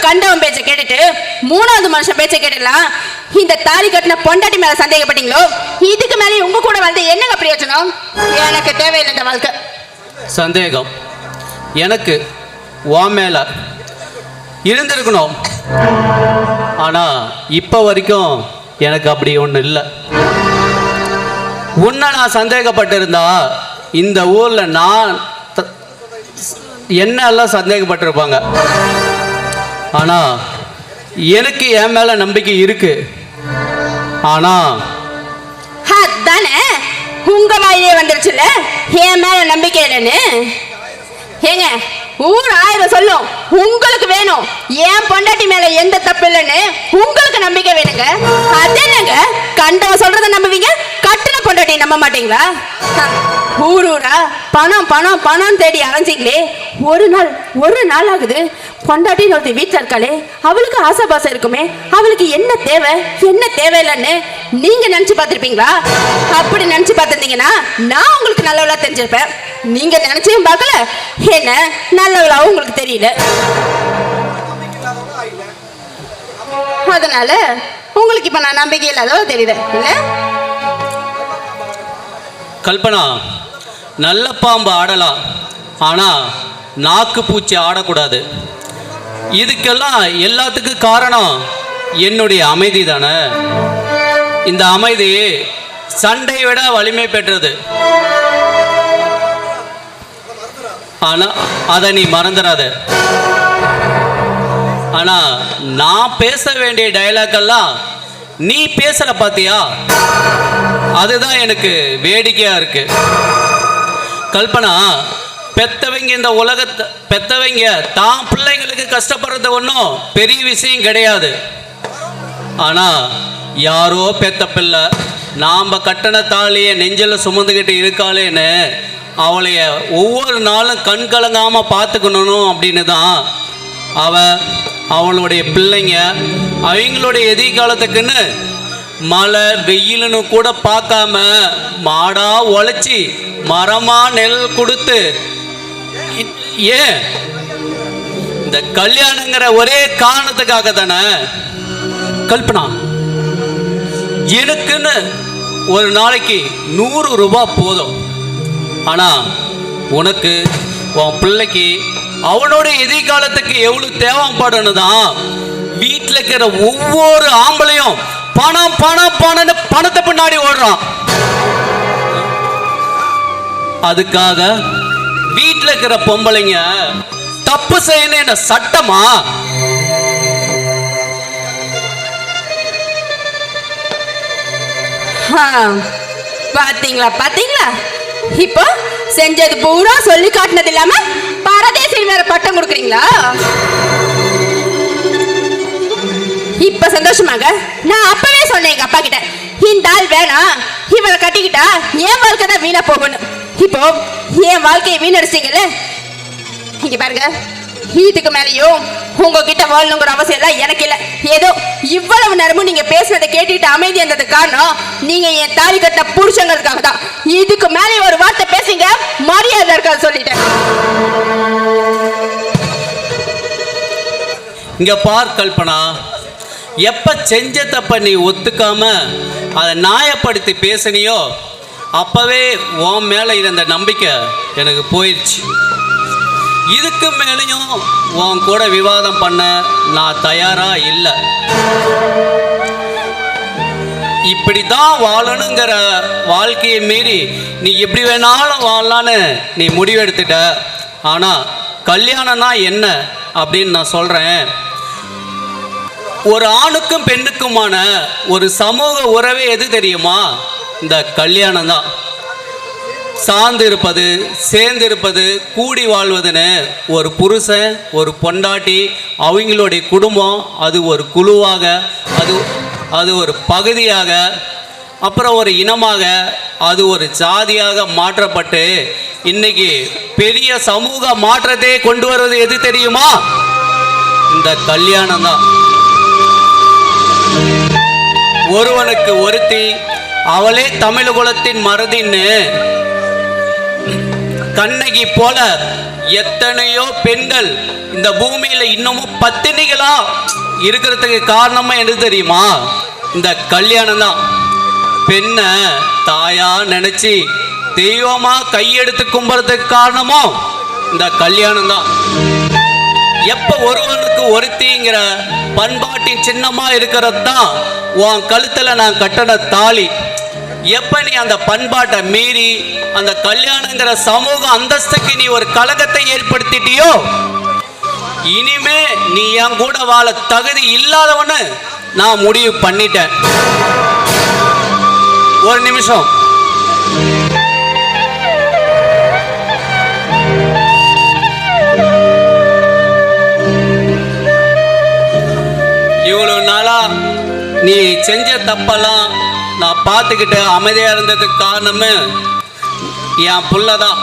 கண்டவன் பேச்சை கேட்டுட்டு மூணாவது மனுஷன் பேச்சை கேட்டுலாம் இந்த தாலி கட்டின பொண்டாட்டி மேல சந்தேகப்பட்டீங்களோ? இதுக்கு மேலே உங்க கூட வந்து என்னங்க பிரயோஜனம்? எனக்கு தேவையில்லை இந்த வாழ்க்கை. சந்தேகம் எனக்கு உன் மேல இருந்திருக்கணும், ஆனா இப்ப வரைக்கும் எனக்கு அப்படி ஒண்ணு இல்லை. உன்னை நான் சந்தேகப்பட்டிருந்தா இந்த ஊர்ல நான் என்ன எல்லாம் சந்தேகப்பட்டிருப்பாங்க. ஆனா எனக்கு என் மேல நம்பிக்கை இருக்கு. ஆனா தானே உங்க வாயிலே வந்துருச்சுல என் மேல நம்பிக்கை இல்லைன்னு. ஏங்க ஊர் ஆயிரம் சொல்லும் உங்களுக்கு வேணும், என் பொண்டாட்டி மேல எந்த தப்பு இல்லைன்னு உங்களுக்கு நம்பிக்கை வேணுங்க. அது என்னங்க கண்டவன் சொல்றத நம்புவீங்க, கட்டின பொண்டாட்டி நம்ப மாட்டீங்களா? ஊர் ஊரா பணம் பணம் பணம் தேடி அலைஞ்சிங்களே, ஒரு நாள் ஆகுது பொண்டாட்டின்னு ஒருத்தி வீட்டில் இருக்காளே, அவளுக்கு ஆசாபாசம் இருக்குமே, அவளுக்கு என்ன தேவை என்ன தேவையில்லைன்னு நீங்க நினைச்சு பார்த்துருப்பீங்களா? அப்படி நினைச்சு பார்த்துருந்தீங்கன்னா நான் உங்களுக்கு நல்லவளா தெரிஞ்சிருப்பேன். நீங்க நினைச்சையும் பார்க்கல, என்ன நல்லவளாவும் உங்களுக்கு தெரியல. அதனால உங்களுக்கு இப்ப நான் நம்பிக்கை இல்லாதவ தெரியல இல்ல? கல்பனா, நல்ல பாம்பு ஆடலாம், ஆனா நாக்கு பூச்சி ஆடக்கூடாது. இதுக்கெல்லாம் எல்லாத்துக்கும் காரணம் என்னுடைய அமைதி தானே. இந்த அமைதி சண்டை விட வலிமை பெற்றது. ஆனா அதை நீ மறந்துடாத. ஆனா நான் பேச வேண்டிய டயலாக் எல்லாம் நீ பேசுற பாத்தியா, அதுதான் எனக்கு வேடிக்கையா இருக்கு. கல்பனா, பெத்தவங்க இந்த உலகத்தை பெத்தவங்க தான் பிள்ளைங்களுக்கு கஷ்டப்படுறது ஒன்றும் பெரிய விஷயம் கிடையாது. ஆனா யாரோ பெத்த பிள்ளை நாம கட்டண தாலியை நெஞ்சில் சுமந்துக்கிட்டு இருக்காளேன்னு அவளைய ஒவ்வொரு நாளும் கண் கலங்காம பார்த்துக்கணும் அப்படின்னு தான் அவளுடைய பிள்ளைங்க அவங்களுடைய எதிர்காலத்துக்குன்னு மழை வெயிலுன்னு கூட பார்க்காம மாடா உழைச்சி மரமா நெல் கொடுத்து, ஏன் இந்த கல்யாணங்கிற ஒரே காரணத்துக்காக தானே. கல்பனா, எனக்குன்னு ஒரு நாளைக்கு 100 ரூபாய் போதும். ஆனா உனக்கு உன் பிள்ளைக்கு அவனோட எதிர்காலத்துக்கு எவ்வளவு தேவைப்படுன்னு தான் வீட்டில் இருக்கிற ஒவ்வொரு ஆம்பளையும் பணம் பணம் பணம் பணத்தை பின்னாடி ஓடுறான். அதுக்காக வீட்டில் இருக்கிற பொம்பளைங்க தப்பு செய்யணும் என்ன சட்டமா? பாத்தீங்களா பாத்தீங்களா, இப்போ செஞ்சது பூரா சொல்லி காட்டினது இல்லாம பரதேசி வேற பட்டம் கொடுக்குறீங்களா? இப்ப சந்தோஷமாங்க. நான் அப்பவே சொன்னேன் எங்க அப்பா கிட்ட, இந்த ஆள் வேணாம், இவரை கட்டிக்கிட்டா என் வாழ்க்கை தான் வீணா போகணும். இப்போ என் வாழ்க்கையை வீணடிச்சிட்டீங்கல்ல, இங்க பாருங்க, இதுக்கு மேலேயும் உங்ககிட்ட வாழணுங்கிற அவசியம் எல்லாம் எனக்கு இல்லை. ஏதோ இவ்வளவு நேரமும் நீங்க பேசுறதை கேட்டுக்கிட்டு அமைதி இருந்தது காரணம் நீங்க என் தாலி கட்ட புருஷங்கிறதுக்காக தான். இதுக்கு மேலே ஒரு வார்த்தை பேசுங்க, மரியாதை இருக்காது சொல்லிட்டேன். இங்க பார் கல்பனா, எப்ப செஞ்ச தப்ப நீ ஒத்துக்காம அதை நியாயப்படுத்தி பேசினியோ அப்பவே உன் மேல இருந்த நம்பிக்கை எனக்கு போயிடுச்சு. இதுக்கு மேலேயும் உன் கூட விவாதம் பண்ண நான் தயாரா இல்லை. இப்படிதான் வாழணுங்கிற வாழ்க்கையை மீறி நீ எப்படி வேணாலும் வாழலான்னு நீ முடிவெடுத்துட்ட. ஆனா கல்யாணம்னா என்ன அப்படின்னு நான் சொல்றேன். ஒரு ஆணுக்கும் பெண்ணுக்குமான ஒரு சமூக உறவே எது தெரியுமா? இந்த கல்யாணம் தான். சார்ந்து இருப்பது, சேர்ந்து இருப்பது, கூடி வாழ்வதுன்னு ஒரு புருஷன் ஒரு பொண்டாட்டி அவங்களுடைய குடும்பம் அது ஒரு குழுவாக, அது ஒரு பகுதியாக, அப்புறம் ஒரு இனமாக, அது ஒரு சாதியாக மாற்றப்பட்டு இன்னைக்கு பெரிய சமூக மாற்றத்தை கொண்டு வருவது எது தெரியுமா? இந்த கல்யாணம் தான். ஒருவனுக்கு ஒருத்தி அவளே தமிழ் குலத்தின் மறதின்னு கண்ணகி போல எத்தனையோ பெண்கள் இந்த பூமியில இன்னமும் பத்தினிகளா இருக்கிறதுக்கு காரணமா என்ன தெரியுமா? இந்த கல்யாணம் தான். பெண்ணை தாயா நினைச்சு தெய்வமா கையெடுத்து கும்புறதுக்கு காரணமும் இந்த கல்யாணம் தான். எப்ப ஒருவனுக்கு ஒருத்திங்கிற பண்பாட்டின் சின்னமா இருக்கிறது தான் உன் கழுத்துல நான் கட்டின தாலி. எப்ப நீ அந்த பண்பாட்டை மீறி அந்த கல்யாணங்கிற சமூக அந்தஸ்துக்கு நீ ஒரு கலகத்தை ஏற்படுத்திட்டியோ, இனிமே நீ என் கூட வாழ தகுதி இல்லாதவன்னு நான் முடிவு பண்ணிட்டேன். ஒரு நிமிஷம். இவ்வளவு நாளா நீ செஞ்ச தப்பெல்லாம் நான் பார்த்துக்கிட்டு அமைதியா இருந்ததுக்கு காரணமே என் புள்ளதான்.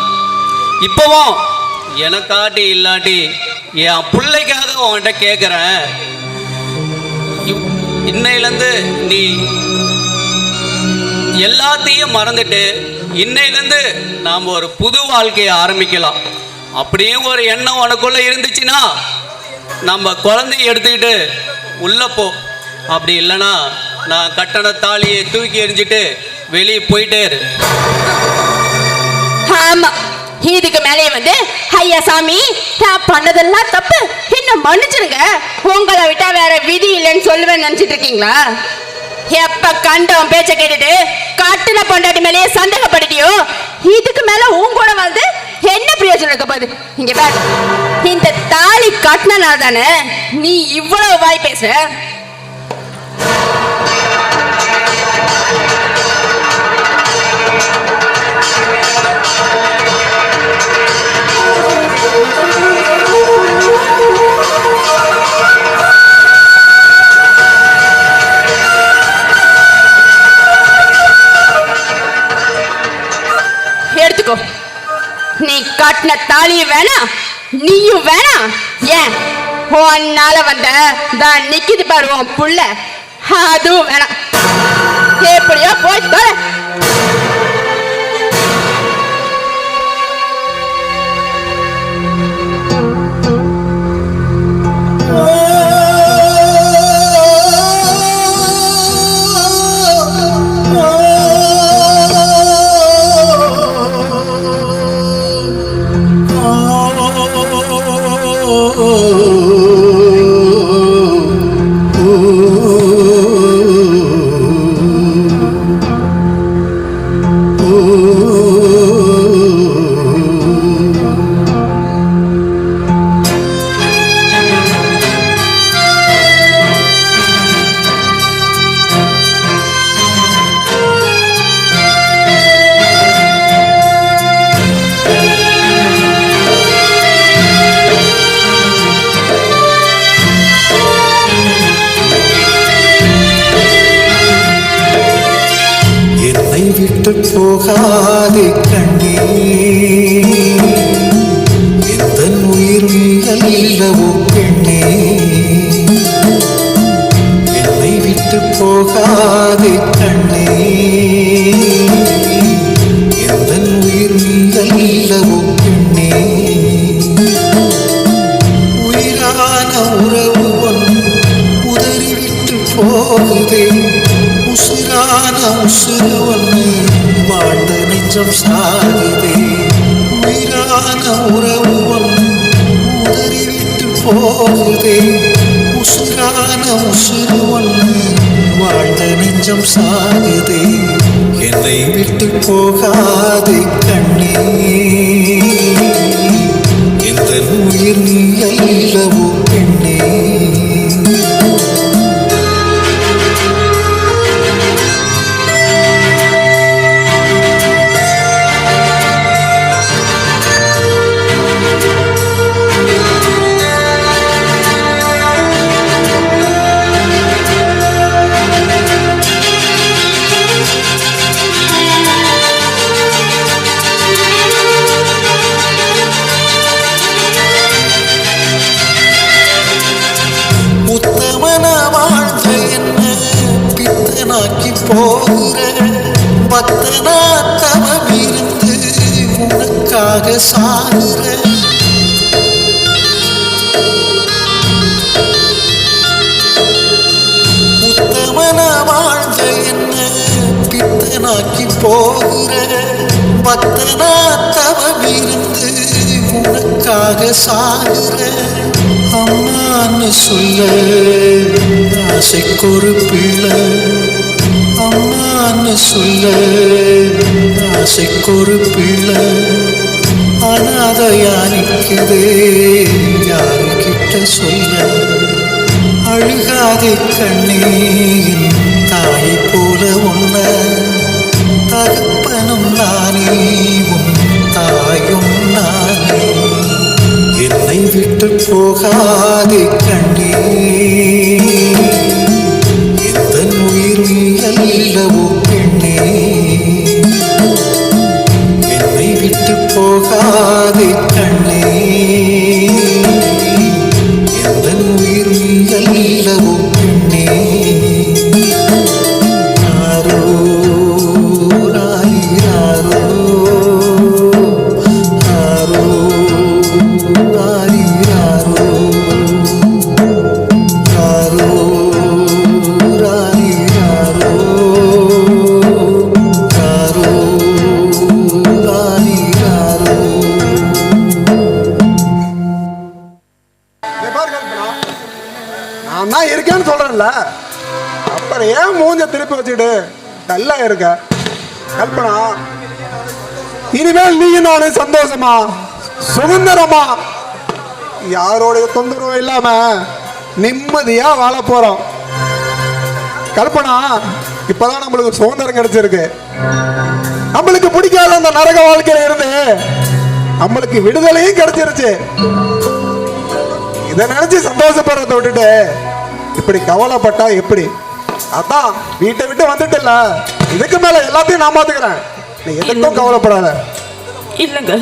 இப்பவும் எனக்காட்டி இல்லாட்டி என் பிள்ளைக்காக உன்கிட்ட கேட்குறேன். இன்னையிலேருந்து நீ எல்லாத்தையும் மறந்துட்டு இன்னையிலேருந்து நாம் ஒரு புது வாழ்க்கையை ஆரம்பிக்கலாம். அப்படியும் ஒரு எண்ணம் உனக்குள்ள இருந்துச்சுன்னா நம்ம குழந்தைய எடுத்துக்கிட்டு உள்ள போ. அப்படி இல்லைன்னா நான் கட்டண தாலியை தூக்கி எறிஞ்சிட்டு வெளியே போயிட்டே இரு. ஆமா, இதுக்கு மேலே வந்து ஐயா சாமி நான் பண்ணதெல்லாம் தப்பு, என்ன மன்னிச்சிருங்க, உங்களை விட்டா வேற விதி இல்லைன்னு சொல்லுவேன்னு நினைச்சிட்டு இருக்கீங்களா? எப்ப கண்டவன் பேச்ச கேட்டுட்டு கட்டின பொண்டாட்டி மேலேயே சந்தேகப்பட்டுட்டியோ, இதுக்கு மேல உன் கூட வந்து என்ன பிரயோஜனம் இருக்க போகுது? இங்க பாரு, இந்த தாலி கட்டினால தானே நீ இவ்வளவு வாய் பேச. எடுத்துக்கோ, நீ கட்டின தாலியும் வேணாம், நீயும் வேணாம். ஏன் உன்னால வந்த தான் நிக்கிது பாரு உன் புள்ள, அதுவும் வேணாம். எப்படியோ போய் தர. போகாதே கண்ணே, எந்த உயிர் அல்லவோ பெண்ணே, என்னை விட்டு போகாதே கண்ணே, எந்த உயிர் அல்லவோ பெண்ணே, உயிரான உறவு உதறிவிட்டு போகுதே, உசுரான உசுறு ஒன்று வாழ்ந்த நெஞ்சம் சாகுதே, உயிரான உறவு ஒன்று உதறிவிட்டு போகுதே, உசுரான உசுறு ஒன்று வாழ்ந்த நெஞ்சம் சாகுதே, என்னை விட்டு போகாதே கண்ணே, எந்த உயிர் நீ அல்லவோ பெண்ணே. போகிற பக்தனா தவமிருந்து உனக்காக சாகுற போகிற பக்தனா தவம் இருந்து உனக்காக சாகுற அம்மான்னு சொல்ல ஆசைக்கொரு பிள்ளை அம்மான்னு சொல்ல ஆசைக்கொரு பிள்ளை அனாதையா நிற்குதே யாருக்கிட்ட சொல்ல அழுகாதே கண்ணே தாயை போல உன்ன தகப்பனும் நானே உன் தாயும் நானே என்னை விட்டு போகாதே கண்ணே எந்த உயிர் நீ அல்லவோ பெண்ணே என்னை விட்டு போகாதே கண்ணே எந்த உயிர் நீ அல்லவோ பெண்ணே யாரோ ராரோ யாரோ ராரோ யாரோ ராரோ யாரோ ராரோ நான் தான் இருக்கேன்னு சொல்றேன்ல, அப்புறம் ஏன் மூஞ்ச திருப்பி வச்சுக்கிட்டு நல்லா இருக்க? கல்பனா, இனிமேல் நீ நானும் சந்தோஷமா சுதந்திரமா யாரோடைய தொந்தரவும் இல்லாம நிம்மதியா வாழ போறோம். கல்பனா, இப்பதான் நம்மளுக்கு சுதந்திரம் கிடைச்சிருக்கு. நம்மளுக்கு பிடிக்காத அந்த நரக வாழ்க்கையில இருந்து நம்மளுக்கு விடுதலையும் கிடைச்சிருச்சு. இதை நினைச்சு சந்தோஷப்படுறத விட்டுட்டு இப்படி கவலைப்பட்டா எப்படி? அதான் வீட்டை விட்டு வந்துட்டல, இதுக்கு மேல எல்லாத்தையும் நான் பாத்துக்கிறேன், நீ எதுக்கும் கவலைப்படாத. இல்லைங்க,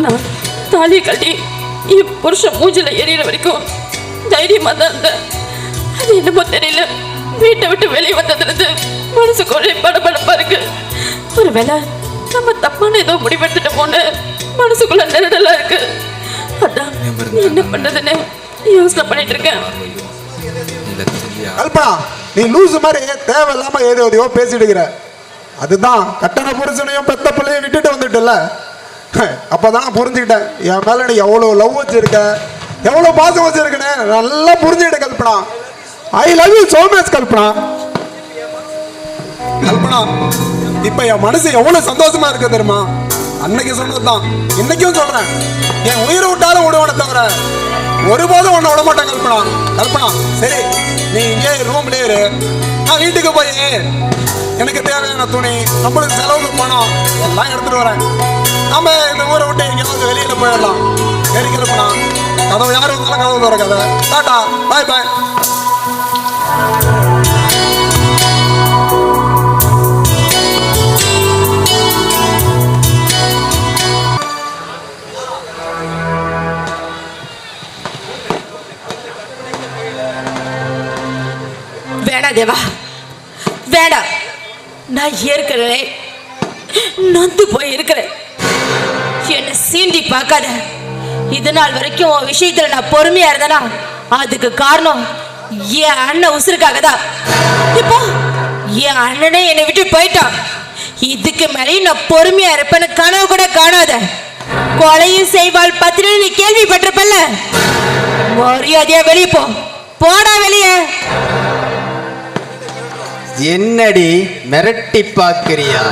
நான் தாலியை கட்டி என் புருஷன் மூஞ்சில எறிகிற வரைக்கும் தைரியமா தான் இருந்தேன். அது என்னமோ தெரியல, வீட்டை விட்டு வெளியே வந்ததுலேருந்து மனசுக்கு ஒரே படபடப்பா இருக்கு. ஒருவேளை நம்ம தப்பான ஏதோ முடிவெடுத்துட்டோமோன்னு மனசுக்குள்ள நெருடலா இருக்கு. அதான் என்ன பண்றதுன்னு யோசனை பண்ணிட்டு இருக்கேன். கல்பனா, நீ லூசு மாதிரி தேவையில்லாம ஏதோ எதையோ பேசிட்டு இருக்கிற. அதுதான் கட்டண புருஷனையும் பெத்த பிள்ளையும் விட்டுட்டு வந்துட்டல, அப்பதான் புரிஞ்சுக்கிட்டேன் என் மேல நீ எவ்வளவு லவ் வச்சிருக்க, எவ்வளவு பாசம் வச்சிருக்கேன்னு நல்லா புரிஞ்சுக்கிட்ட Kalpana. I love you so much Kalpana. Kalpana, இப்ப என் மனசு எவ்வளவு சந்தோஷமா இருக்கு தெரியுமா? அன்னைக்கு சொன்னதுதான் இன்னைக்கும் சொல்றேன், என் உயிரை விட்டாலும் விடுவான தவிர ஒருபோதும் உன்னை விட மாட்டேன் கல்பனா. கல்பனா, சரி நீ இங்கே ரூம்லேயே இரு, நான் வீட்டுக்கு போய் எனக்கு தேவையான துணி, நம்மளுக்கு செலவுக்கு பணம் எல்லாம் எடுத்துட்டு வரேன். நம்ம இந்த ஊரை விட்டு எங்கேயாவது வெளியில போயிடலாம். சரி கல்பனா, கதவு யாரும் வந்தாலும் கதவு திறக்காத. டாட்டா, பாய் பாய். வேணாம் தேவா, வேண்டாம். நான் ஏற்கனவே நொந்து போய் இருக்கிறேன். என்னை சீண்டி பார்க்காத. இது நாள் வரைக்கும் உன் விஷயத்துல நான் பொறுமையா இருந்தேனா அதுக்கு காரணம் என் அண்ணன் உசுருக்காக தான். இப்போ என் அண்ணனே என்னை விட்டு போயிட்டான். இதுக்கு மேலேயும் நான் பொறுமையா இருப்பேன்னு கனவு கூட காணாத. கொலையும் செய்வாள் பத்திர நீ கேள்விப்பட்டிருப்பல்ல. மரியாதையா வெளியே போ, போடா வெளியே. என்னடி மிரட்டி பார்க்கிறியா?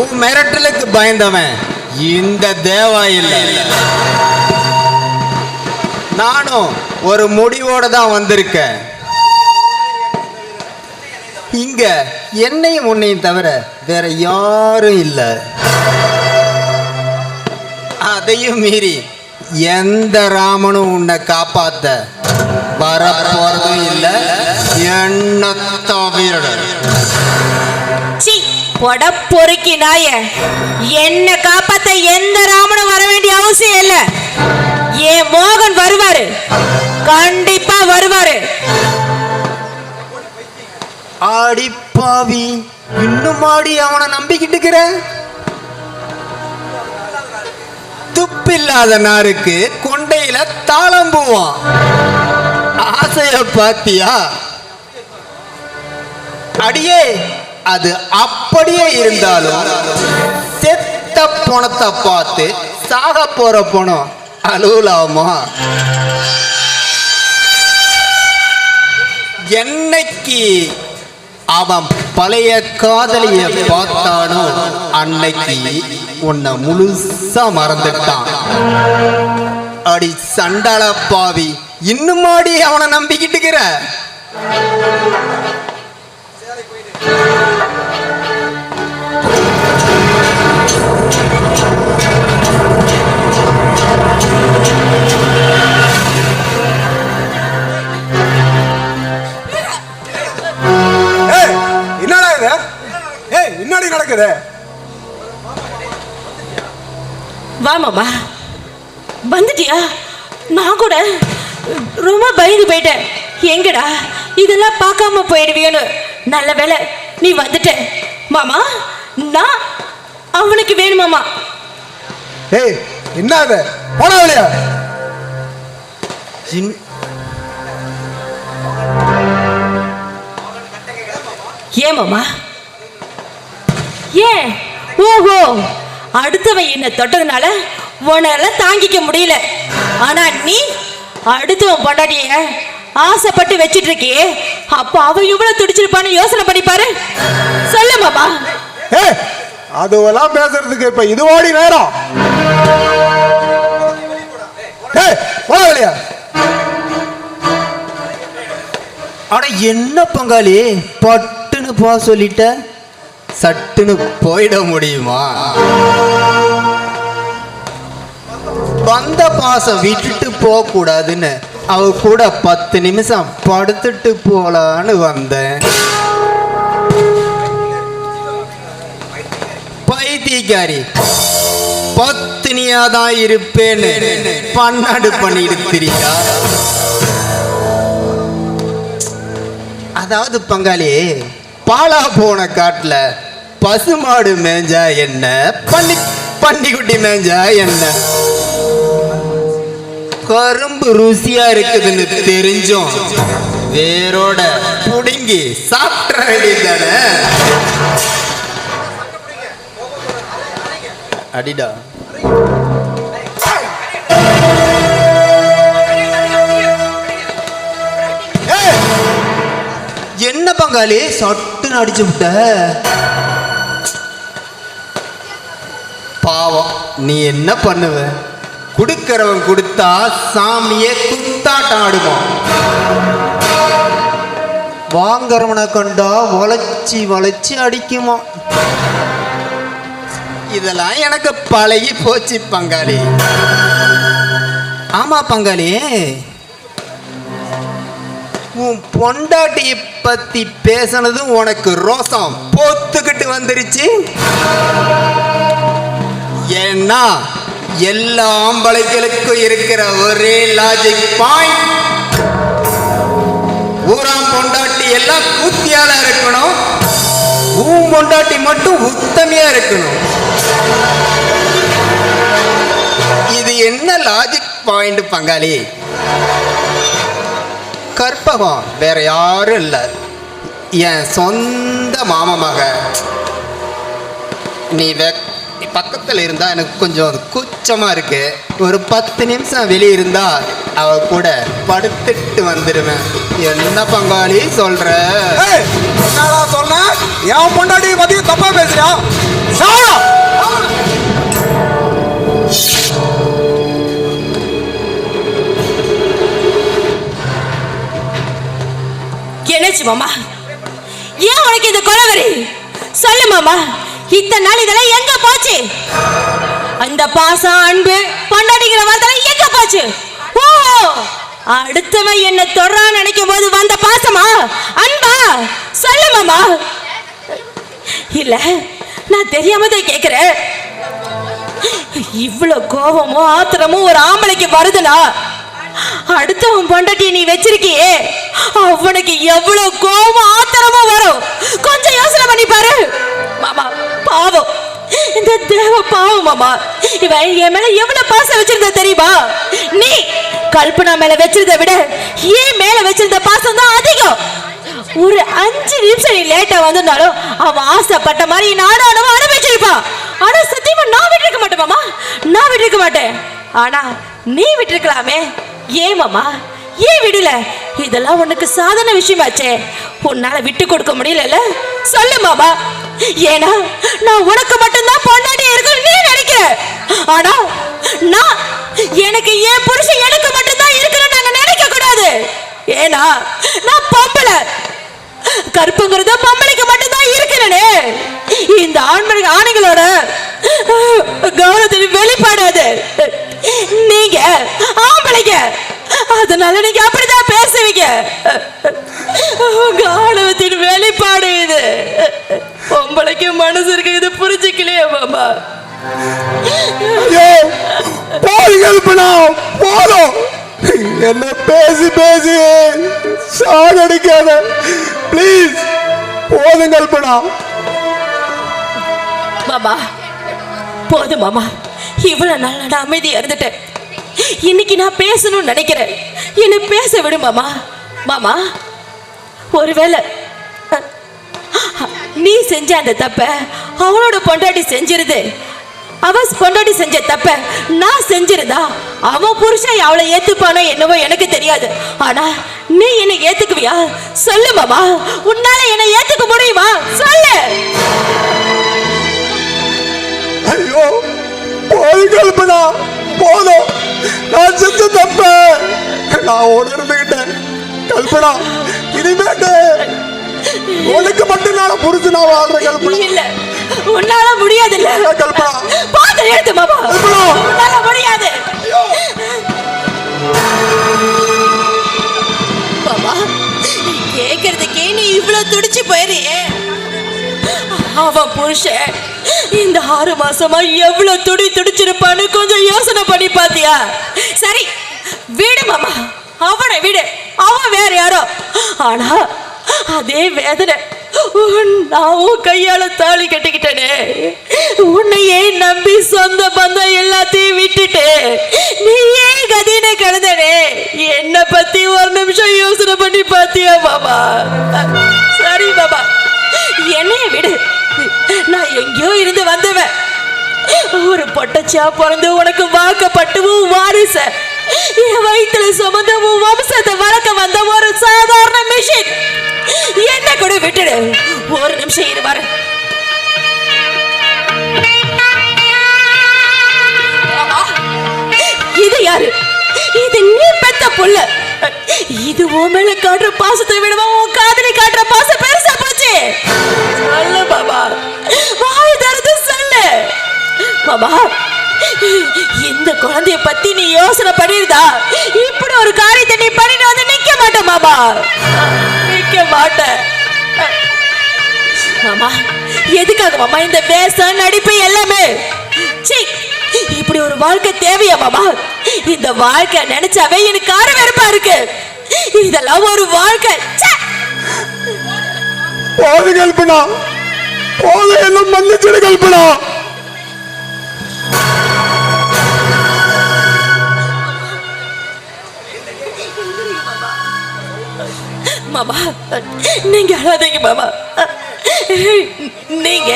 உன் மிரட்டலுக்கு பயந்தவன் இந்த தேவா இல்லை. நானும் ஒரு முடிவோட தான் வந்திருக்கேன். இங்க என்னையும் உன்னையும் தவிர வேற யாரும் இல்லை. அதையும் மீறி எந்த ராமனும் உன்னை காப்பாத்த வரப்போறதும் இல்லை. என்ன தவிர பொட பொறுக்கி நாய, என்ன காப்பாத்த எந்த ராமனும் வர வேண்டிய அவசியம் இல்ல. ஏன் மோகன் வருவாரு, கண்டிப்பா வருவாரு. ஆடிப்பாவி, இன்னும் ஆடி அவனை நம்பிக்கிட்டு இருக்கிற? துப்பில்லாத நாருக்கு கொண்டையில தாளம் பூவான். ஆசைய பாத்தியா? அடியே அது அப்படியே இருந்தாலும் செத்த பணத்தை பார்த்து சாக போற பணம் அலுவலாமா? என்னைக்கு அவன் பழைய காதலிய பார்த்தானோ அன்னைக்கு உன்னை முழுசா மறந்துட்டான். அடி சண்டாள பாவி, இன்னுமாடி அவனை நம்பிக்கிட்டு இருக்கிற? என்னடா இது? என்னடி நடக்குது? வா மாமா, வந்துட்டியா? நான் கூட ரொம்ப பயந்து போயிட்டேன். எங்கடா இதெல்லாம் பார்க்காம போயிடுவியோன்னு. நல்ல வேலை நீ வந்துட்ட மாமா. நான் அவனுக்கு வேணுமாமா. என்ன அது? போனா வழியா? ஏன் மாமா? ஏன்? ஓஹோ, அடுத்தவன் என்ன தொட்டதுனால உன்னால தாங்கிக்க முடியல. ஆனா நீ அடுத்தவன் பொண்டாட்டிய ஆசைப்பட்டு வச்சிட்டு இருக்கியே, அப்ப அவன் இவ்வளவு துடிச்சிருப்பான்னு யோசனை பண்ணி பாரு. சொல்லு மாமா. அதுவெல்லாம் பேசுறதுக்கு இப்ப இதுவோடி நேரம். போனா வழியா? அட என்ன பங்காளி, பட்டுன்னு போ சொல்லிட்ட, சட்டுன்னு போயிட முடியுமா? வந்த பாசம் விட்டுட்டு போக கூடாதுன்னு அவ கூட 10 நிமிஷம் படுத்துட்டு போலான்னு வந்தேன். பைத்தியக்காரி, பத்தினியாதான் இருப்பேன்னு பன்னாடு பண்ணிட்டு திரியா? அதாவது பங்காளி, பாலா போன காட்டுல பசுமாடு மேஞ்சா என்ன, பன்னிக்குட்டி மேஞ்சா என்ன, கரும்பு ருசியா இருக்குதுன்னு தெரிஞ்சும் வேரோட புடுங்கி சாப்பிட வேண்டியதானே? அடிடா. என்ன பங்காளி சட்டுன்னு அடிச்சு விட்ட? பாவம், நீ என்ன பண்ணுவ? குடுக்கிறவன் கொடுத்தா சாமியே குத்தாட்டம் ஆடுமா? வாங்கறவனை கண்டா வளைச்சி வளைச்சி அடிக்குமா? இதெல்லாம் எனக்கு பழகி போச்சு பங்காளி. ஆமா பங்காளி, உன் பொண்டாட்டிய பத்தி பேசினதும் உனக்கு ரோசம் பொத்துக்கிட்டு வந்துருச்சு. ஏன்னா எல்லா ஆம்பளைகளுக்கும் இருக்கிற ஒரே லாஜிக் பாயிண்ட், ஊராம் பொண்டாட்டி எல்லாம் கூத்தியால இருக்கணும், உன் பொண்டாட்டி மட்டும் உத்தமையா இருக்கணும். இது என்ன லாஜிக் பாயிண்ட் பங்காளி? கற்பகம் வேற யாரும் இல்லை, என் சொந்த மாமா மக. நீ பக்கத்தில் இருந்தா எனக்கு கொஞ்சம் கூச்சமா இருக்கு. ஒரு 10 நிமிஷம் வெளியே இருந்தா அவ கூட படுத்துட்டு வந்துடுவேன். என்ன பங்காளி சொல்ற? என்னடா சொன்ன? என் பொண்டாட்டியை பத்தி தப்பா பேசுறியா? என்னாச்சு மாமா? ஏன் உனக்கு இந்த கொலவெறி? சொல்லு மாமா, இத்தனை நாள் இதெல்லாம் எங்க போச்சு? அந்த பாசம், அன்பு, பொண்டாட்டிங்கிற வார்த்தை எங்க போச்சு? ஓ, அடுத்தவன் என்ன தொடரான்னு நினைக்கும் போது வந்த பாசமா, அன்பா? சொல்லு மாமா. இல்ல, நான் தெரியாம தான் கேக்குறேன். இவ்வளவு கோபமும் ஆத்திரமும் ஒரு ஆம்பளைக்கு வருதுனா, அடுத்தவன் பொண்டாட்டியை நீ வச்சிருக்கியே, அவனுக்கு எவ்வளவு கோபம் ஆத்திரமும் வரும். கொஞ்சம் யோசனை பண்ணி பாரு மாமா. பாவம், இந்த தேவ பாவம் மாமா. இவன் என் மேல எவ்வளவு பாசம் வச்சிருந்த தெரியுமா? நீ கல்பனா மேல வச்சிருந்த விட என் மேல வச்சிருந்த பாசம் தான் அதிகம். ஒரு 5 நிமிஷம் நீ லேட்டா வந்திருந்தாலும் அவன் ஆசைப்பட்ட மாதிரி நானும் அனுபவிச்சிருப்பான். ஆனா சத்தியமா நான் விட்டுருக்க மாட்டேன் மாமா, நான் விட்டுருக்க மாட்டேன். ஆனா நீ விட்டுருக்கலாமே, ஏன் மாமா ஏன் விடல? இதெல்லாம் உனக்கு சாதாரண விஷயமாச்சே, உன்னால விட்டு கொடுக்க முடியல சொல்லு மாமா. ஏன்னா நான் உனக்கு மட்டும்தான் பொண்டாட்டி இருக்குன்னு நீ நினைக்கிற, ஆனா நான் எனக்கு என் புருஷன் எனக்கு மட்டும்தான் இருக்குன்னு நாங்க நினைக்க கூடாது. ஏன்னா நான் பொம்பளை, கருப்புங்கிறது பொம்பளைக்கு மட்டும்தான் இருக்கிறனே. இந்த ஆண்களோட கௌரவத்தின் வெளிப்பாடாது. நீங்க ஆம்பளைங்க, அதனால நீங்க அப்படிதான் பேசுவீங்க. கௌரவத்தின் வெளிப்பாடு இது. பொம்பளைக்கு மனசு இருக்கு, இது புரிஞ்சுக்கலையே மாமா. போதும், என்ன பேசி பேசி சாகடிக்காத ப்ளீஸ். போதும் கல்பனா. மாமா போதும் மாமா, இவ்வளவு நாள் நான் அமைதியா இருந்துட்டேன். இன்னைக்கு நான் பேசணும்னு நினைக்கிறேன், என்ன பேச விடு மாமா. மாமா ஒருவேளை நீ செஞ்ச அந்த தப்ப அவனோட பொண்டாட்டி செஞ்சிருது, அவ பொண்டாட்டி செஞ்ச தப்ப நான் செஞ்சிருந்தா அவன் புருஷன் அவளை ஏத்துப்பானோ என்னவோ எனக்கு தெரியாது. ஆனா நீ என்னை ஏத்துக்குவியா சொல்லு மாமா, உன்னால என்னை ஏத்துக்க முடியுமா சொல்லு. ஐயோ போதும் கல்பனா, போதும். நான் செஞ்ச தப்ப நான் உணர்ந்துகிட்டேன் கல்பனா. இனிமேட்டு உனக்கு மட்டும் நான் புரிஞ்சு நான் வாழ்றேன் கல்பனா. இல்ல உன்னால முடியாது. இல்ல கல்பனா, பாத்து எடுத்து மாமா, உன்னால முடியாது மாமா. கேக்குறதுக்கே நீ இவ்வளவு துடிச்சு போயிரியே. அவன் புருஷன் இந்த 6 மாசமா எவ்வளவு துடிச்சிருப்பான்னு கொஞ்சம் யோசனை பண்ணி பாத்தியா? சரி விடு மாமா, அவனை விடு, அவன் வேற யாரோ. ஆனா அதே வேதனை நான் கையால தாலி கட்டிக்கிட்டேனே, உன்னையே நம்பி சொந்த பந்தம் எல்லாத்தையும் விட்டுட்டு நீ ஏன் கதினை கடந்தனே, என்ன பத்தி ஒரு நிமிஷம் யோசனை பண்ணி பாத்தியா மாமா? சரி பாபா, என்னைய விடு, நான் எங்கேயோ இருந்து வந்தவன். ஒரு பொட்டச்சியா பிறந்து உனக்கு வாக்கப்பட்டு வாரிச என் வயிற்றுல சுமந்த வம்சத்தை வளர்க்க வந்த ஒரு சாதாரண மிஷின். என்ன கூட விட்டுடு, ஒரு நிமிஷம் இரு வர. இது யாரு? இது நீ பெத்த புள்ள. இது உன் மேல காட்டுற பாசத்தை விடவா உன் காதலி காட்டுற பாசம் பெருசா போச்சு? சொல்லு பாபா, வாய் திறந்து சொல்லு பாபா. இந்த குழந்தைய பத்தி நீ யோசனை பண்ணிருந்தா இப்படி ஒரு காரியத்தை நீ பண்ணிட்டு வந்து நிக்க மாட்ட மாமா, நிக்க மாட்ட மாமா. எதுக்காக மாமா இந்த வேஷம் நடிப்பு எல்லாமே? சீ, இப்படி ஒரு வாழ்க்கை தேவையா மாமா? இந்த வாழ்க்கை நினைச்சாவே எனக்கு வெறுப்பா இருக்கு. இதெல்லாம் ஒரு வாழ்க்கை? போது கல்பனா, போது, என்ன மன்னிச்சிடு கல்பனா. மாமா நீங்க அழாதீங்க மாமா. நீங்க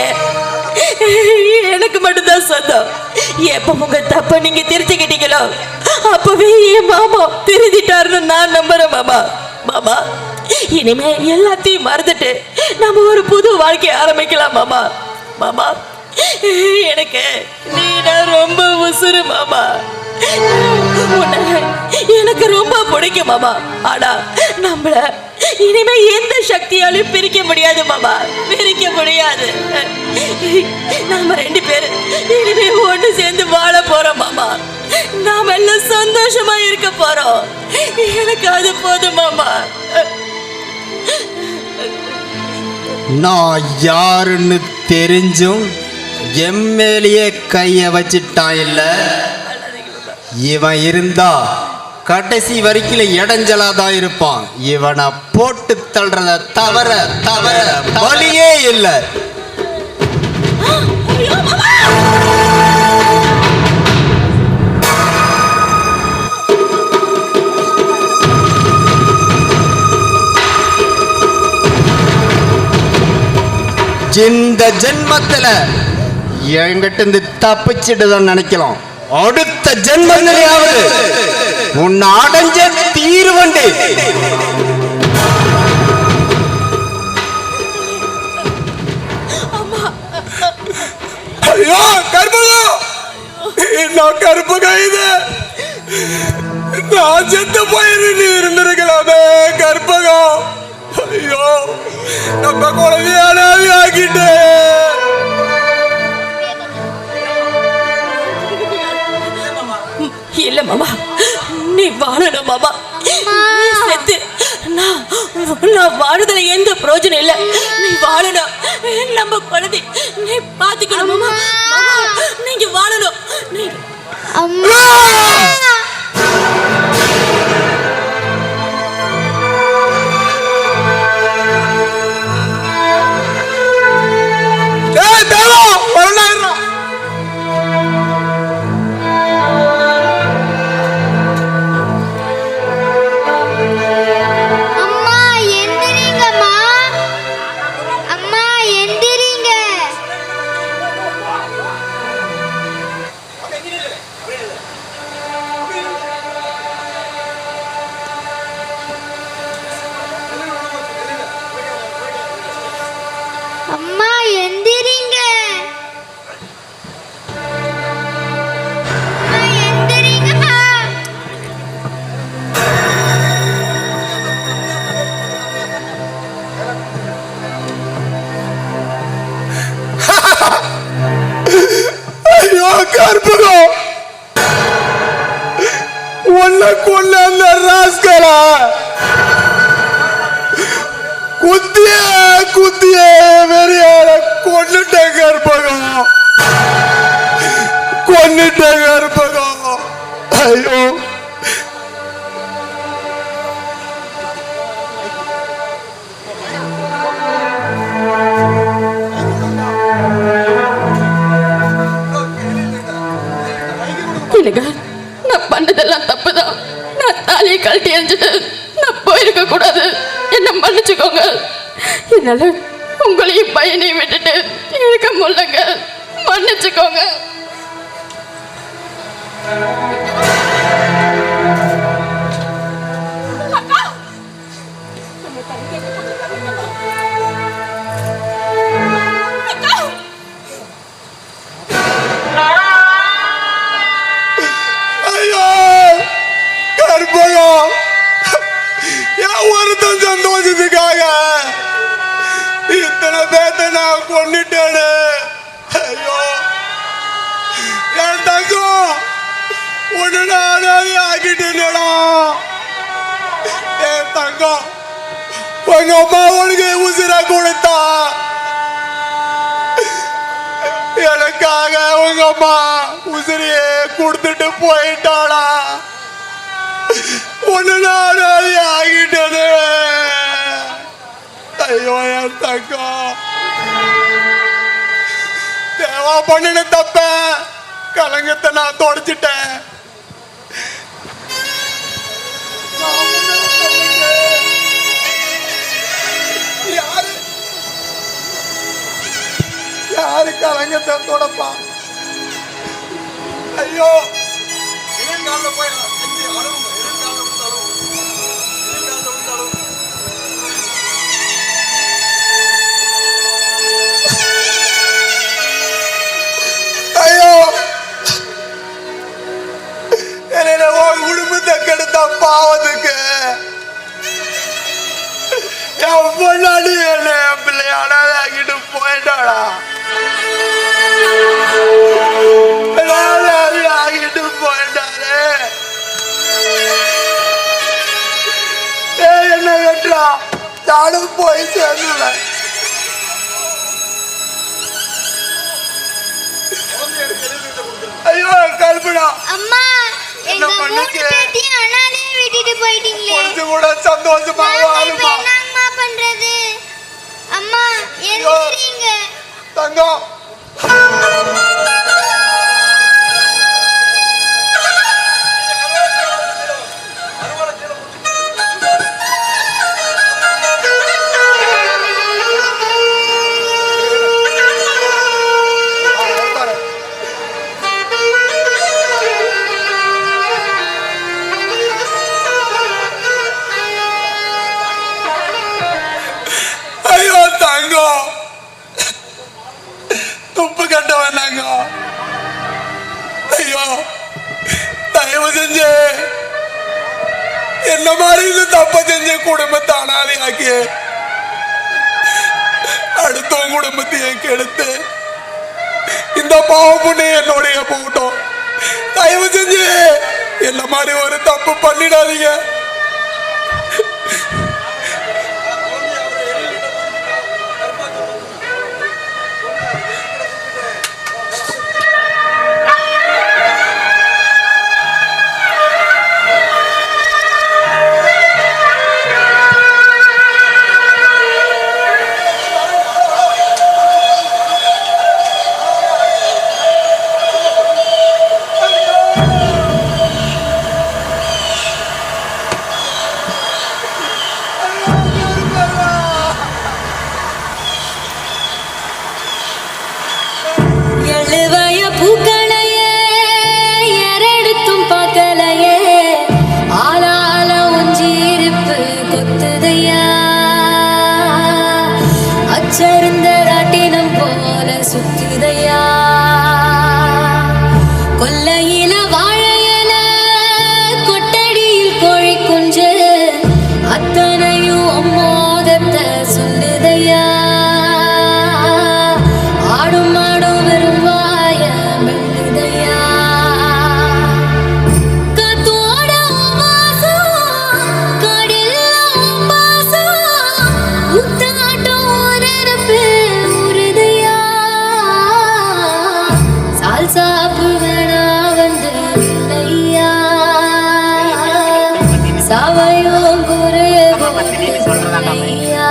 எனக்கு மட்டும்தான் சொந்தம். எப்ப உங்க தப்ப நீங்க திருத்திக்கிட்டீங்களோ அப்பவே என் மாமா திருத்திட்டாருன்னு நான் நம்புறேன் மாமா. மாமா இனிமே எல்லாத்தையும் மறந்துட்டு நம்ம ஒரு புது வாழ்க்கை ஆரம்பிக்கலாம் மாமா. மாமா எனக்கு நீ ரொம்ப உசுறு மாமா. எனக்கு ரொம்ப பிடிக்கும் மாமா. ஆனா நம்மள இனிமே எந்த சக்தியாலும் பிரிக்க முடியாது மாமா, பிரிக்க முடியாது. நாம 2 பேரும் இனிமே ஒண்ணு சேர்ந்து வாழ போறோம் மாமா. நாம எல்லாம் சந்தோஷமா இருக்க போறோம். எனக்கு அது போதும் மாமா. நான் யாருன்னு தெரிஞ்சும் எம்எல்ஏ கைய வச்சிட்டான் இல்ல. இவன் இருந்தா கடைசி வரைக்கும் இடைஞ்சலாதான் இருப்பான். இவனை போட்டு தள்ளுறத தவிர வழியே இல்லை. இந்த ஜென்மத்துல என்கிட்ட இருந்து தப்பிச்சிட்டுதான் நினைக்கலாம். அடுத்த ஜென்மத்திலேயாவது உன்னை அடைஞ்ச தீர்வண்டி. ஐயோ கற்பகம், நான் கற்பகம், இது நான் செத்து போயிரு நீ இருந்திருக்கலாமே கற்பகம். ஐயோ நம்ம குழந்தைய அனாதை ஆக்கிட்டே. இல்ல மாமா, நீ வாழணும் மாமா. நீ செத்து நான் வாழுதல எந்த பிரயோஜனம் இல்ல. நீ வாழணும், நம்ம குழந்தை நீ பாத்துக்கணும் மாமா. மாமா நீங்க வாழணும். நீங்க அம்மா அம்மா எந்திரிங்க. அம்மா எந்திரிங்கம்மா. ஐயோ கற்பகம், உன்னை கொண்ட அந்த ராஸ்கலா குத்திய வெறியார கொன்னுட்டேன் கற்பகம், கொன்னுட்டேன் கற்பகம். ஐயோ எனக்கு நான் பண்ணதெல்லாம் தப்புதான். நான் தாலியை கழட்டி எறிஞ்சிட்டு நான் போயிருக்க கூடாது. என்ன மன்னிச்சுக்கோங்க. என்னால உங்களையும் பையனையும் விட்டுட்டு இருக்க முடியலங்க. மன்னிச்சுக்கோங்க. ஐயோ கற்பகம், என் ஒருத்தன் சந்தோஷத்துக்காக இத்தனை பேத்த நான் கொண்டுட்டேனே. ஐயோ என் தங்கம் ஒண்ணு நானே ஆக்கிட்டேனேடா. என் தங்கம், உங்க அம்மா உனக்கு உசிரா கொடுத்தா, எனக்காக உங்க அம்மா உசிரியே கொடுத்துட்டு போயிட்டாளா. ஒண்ணு நானே ஆகிட்டது. ஐயோ என் தங்கம், தேவா பண்ணின தப்ப கலங்கத்தை நான் தொடச்சிட்டேன். யாரு கலங்கத்தை தொடப்பா? ஐயோ ஐயோ, என்ன உன் குடும்பத்தை கெடுத்த பாவத்துக்கு என் பொண்ணாடி என்ன என் பிள்ளையாட ஆகிட்டு போயிட்டாளா. ஆகிட்டு போயிட்டாரு. என்ன கட்டுறா, நானும் போய் சேர்ந்துள்ளேன். ஐயோ கல்பனா, அம்மா என்ன எங்க மூணு பண்ணுச்சு? பேத்தையும் அனாதையா விட்டுட்டு போயிட்டீங்களே. கொஞ்சம் கூட சந்தோஷமா நாங்க இப்ப வாழுமா என்னம்மா பண்றது? அம்மா எந்திரிங்க. தங்கம். என்ன மாதிரி இது தப்ப செஞ்ச குடும்பத்தை அனாதையாக்கி அடுத்தவங்க குடும்பத்தையும் கெடுத்து இந்த பாவ புண்ணை என்னோடைய போகட்டும். தயவு செஞ்சு என்ன மாதிரி ஒரு தப்பு பண்ணிடாதீங்க. எழுவய பூக்களையே எரெடுத்தும் பார்க்கலையே ஆளால உஞ்சிருப்பு கொத்துதையா அச்சருந்த ராட்டினம் போல சுத்துதையா கொல்லையில வாழையல கொட்டடியில் கோழி குஞ்சு அத்தனையும் அம்மோகத்தை சொல்லுதையா ஆடும் மாடும் விரும்பாய மெல்லுதையா காத்தோட வாசம் காடெல்லாம் வாசம் உத்தாட்டம் நிரப்பு உறுதியா சால் சாப்பு வேணா வந்து இல்லையா சாவையும் குரு ஐயா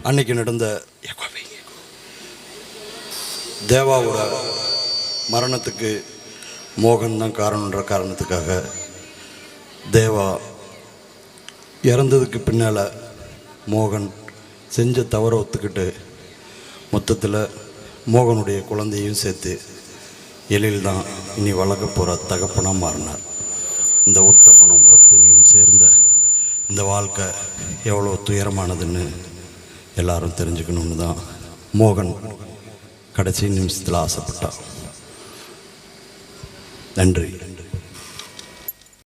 அன்னைக்கு நடந்த தேவாவோட மரணத்துக்கு மோகன் தான் காரணன்ற காரணத்துக்காக தேவா இறந்ததுக்கு பின்னால் மோகன் செஞ்ச தவறை ஒத்துக்கிட்டு மொத்தத்தில் மோகனுடைய குழந்தையும் சேர்த்து எழில் தான் இனி வளர்க்க போகிற தகப்பனாக மாறினார். இந்த உத்தமனும் பத்தினியும் சேர்ந்த இந்த வாழ்க்கை எவ்வளோ துயரமானதுன்னு எல்லாரும் தெரிஞ்சுக்கணுன்னு தான் மோகன் கடைசி நிமிஷத்தில் ஆசைப்பட்டான். நன்றி.